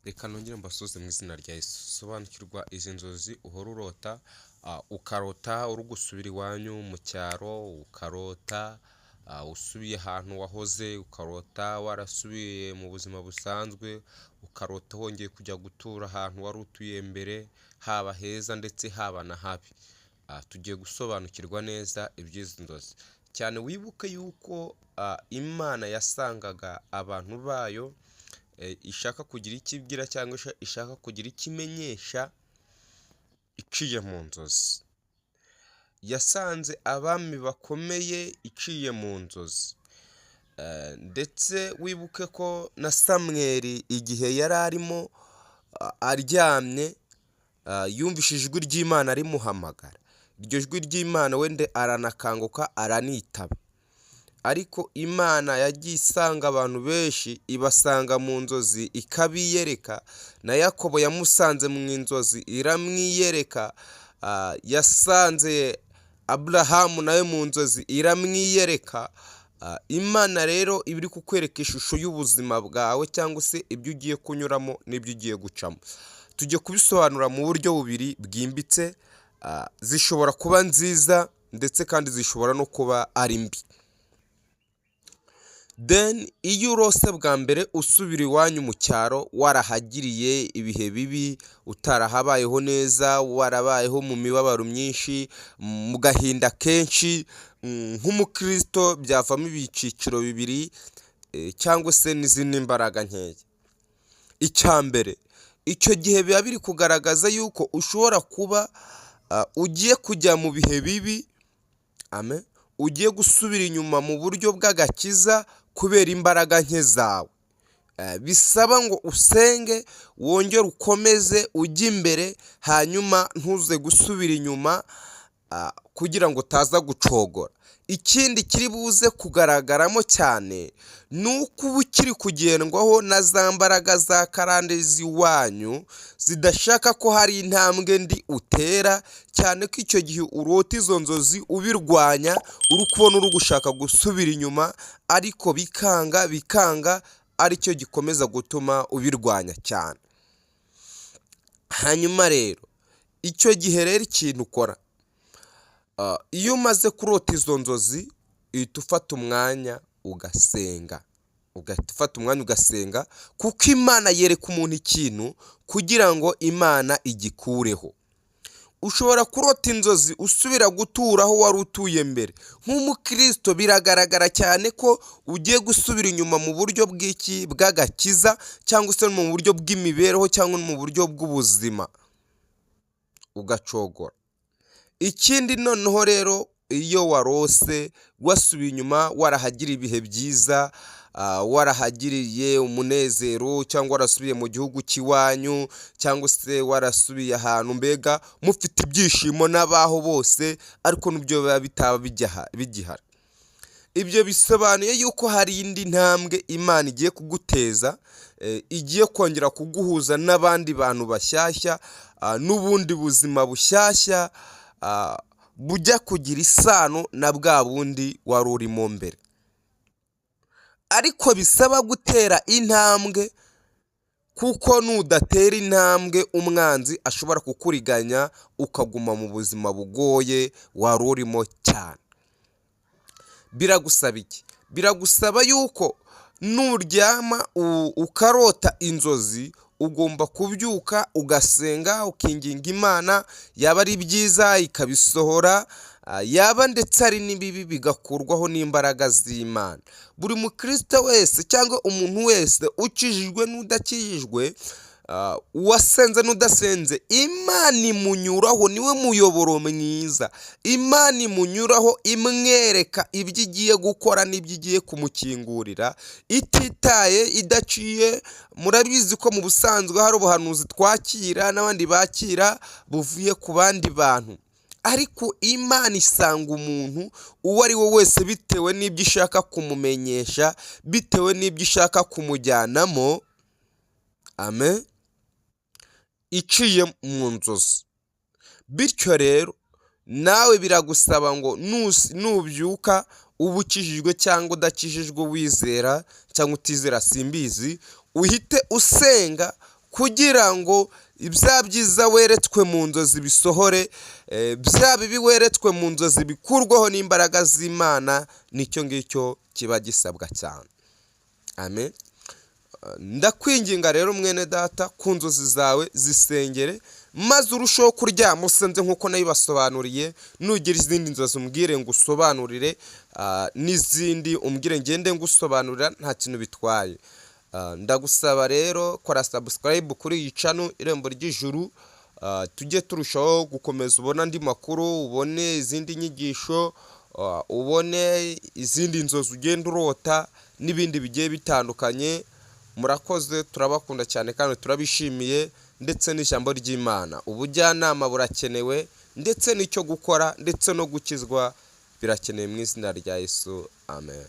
Reka nongere mbasuze mu izina rya Yesu. Sobanukirwa izi nzozi uhora urota, ukarota uri gusubira iwanyu mu cyaro, ukarota usubiye ahantu wahoze, ukarota warasubiye mu buzima busanzwe, ukarota wongeye kujya gutura ahantu wari utuye mbere, haba heza ndetse haba na habi. Tugiye gusobanukirwa neza iby'izi nzozi. Cyane wibuke yuko Imana yasangaga abantu bayo ishaka kugira icyo ibwira cyangwa ishaka kugira icyo imenyesha iciye mu nzozi. Yasanze abami bakomeye iciye mu nzozi. Ndetse wibuke ko na Samweli igihe yari arimo aryamye yumvise ijwi ry'Imana rimuhamagara. Iryo jwi ry'Imana wende aranakanguka aranitaba. Ariko Imana yagiye isanga abantu benshi, ibasanga mu nzozi ikabiyereka. Na Yakobo yamusanze mu inzozi iramwiyereka. Yasanze Aburahamu nawe mu nzozi iramwiyereka. Imana rero iba iri kukwereka ishusho y'ubuzima bwawe cyangwa se ibyo ugiye kunyuramo n'ibyo ugiye gucamo. Tujye kubisobanura mu buryo bubiri bwimbitse. Zishobora kuba nziza ndetse kandi zishobora no kuba ari mbi. Then iyo urose bwa mbere usubira iwanyu mu cyaro, warahagiriye ibihe bibi, utarahabayeho neza, warabayeho mu mibabaro myinshi, mu gahinda kenshi, nk'umukristo byavamo ibyiciro bibiri cyangwa se n'izindi mbaraga nkeya. Icya mbere, icyo gihe biba biri kugaragaza yuko ushobora kuba ugiye kujya mu bihe bibi, amen, ugiye gusubira inyuma mu buryo bw'agakiza kubera imbaraga nke zawe. Bisaba ngo usenge, wongere ukomeze ujye imbere, hanyuma ntuze gusubira inyuma kugira ngo utaza gucogora. Ikindi kiri buze kugaragaramo cyane ni uko uba ukiri kugendwaho na za mbaraga za karande z'iwanyu zidashaka ko hari intambwe ndi utera, cyane ko icyo gihe urota izo nzozi ubirwanya, uri kubona uri gushaka gusubira inyuma, ariko bikanga aricyo gikomeza gutuma ubirwanya cyane. Hanyuma rero icyo gihe rero ikintu ukora, iyo umaze kurota izo nzozi uhita ufata umwanya ugasenga. Kuko Imana yereka umuntu ikintu kugira ngo Imana igikureho. Ushobora kurota inzozi usubira gutura aho wari utuye mbere. Nk'umukristo biragaragara cyane ko ugiye gusubira inyuma mu buryo bw'agakiza, cyangwa se mu buryo bw'imibereho, cyangwa mu buryo bw'ubuzima, ugacogora. Ikindi noneho rero, iyo warose wasubiye inyuma, warahagiriye ibihe byiza, warahagiriye umunezero, cyangwa warasubiye mu gihugu cy'iwanyu, cyangwa se warasubiye ahantu mbega mufite ibyishimo n'abaho bose, ariko n'ibyo biba bitaba bigihari. Ibyo bisobanuye yuko hari indi ntambwe Imana igiye kuguteza, igiye kongera kuguhuza n'abandi bantu bashyashya, n'ubundi buzima bushyashya bujya kugira isano na bwa bundi wari urimo mbere. Ariko bisaba gutera intambwe, kuko nudatera intambwe umwanzi ashobora kukuriganya ukaguma mu buzima bugoye wari urimo cyane. Biragusaba iki? Biragusaba yuko nuryama ukarota inzozi, ugomba kubyuka ugasenga, ukinginga Imana, yaba ari byiza ikabisohora, yaba ndetse ari n'ibibi bigakurwaho n'imbaraga z'Imana. Buri mukristo wese cyangwa umuntu wese, ukijijwe n'udakijijwe, uwasenze n'udasenze, Imana imunyuraho, niwe muyoboro mwiza. Imana imunyuraho imwereka ibyo igiye gukora n'ibyo igiye kumukingurira, ititaye, idaciye. Murabizi ko mu busanzwe hari ubuhanuzi twakira n'abandi bakira buvuye ku bandi bantu, ariko Imana isanga umuntu uwo ari we wese bitewe n'ibyo ishaka kumumenyesha, bitewe n'ibyo ishaka kumujyanamo, amen, iciye mu nzozi. Bityo rero nawe biragusaba ngo nubyuka, uba ukijijwe cyangwa udakijijwe, wizera cyangwa utizera simbizi, uhite usenga, kugira ngo ibya byiza weretswe mu nzozi bisohore, bya bibi weretswe mu nzozi bikurwaho n'imbaraga z'Imana. Nicyo ngicyo kiba gisabwa cyane. Amen. Ndakwinginga rero mwene data, ku nzozi zawe zisengere, maze urushaho kuryama usenze nk'uko nabibasobanuriye. Nugira izindi nzozi umbwire ngo usobanurire, n'izindi umbwire ngende ngusobanurira, nta kintu bitwaye. Ndagusaba rero kora subscribe kuri iyi channel Irembo ry'Ijuru, tujye turushaho gukomeza ubona andi makuru, ubone izindi nyigisho, ubone izindi nzozi ugenda urota n'ibindi bigiye bitandukanye. Murakoze, turabakunda cyane kandi turabishimiye, ndetse n'ijambo ry'Imana. Ubujyanama burakenewe, ndetse n'icyo gukora ndetse no gukizwa birakenewe mu izina rya Yesu. Amen.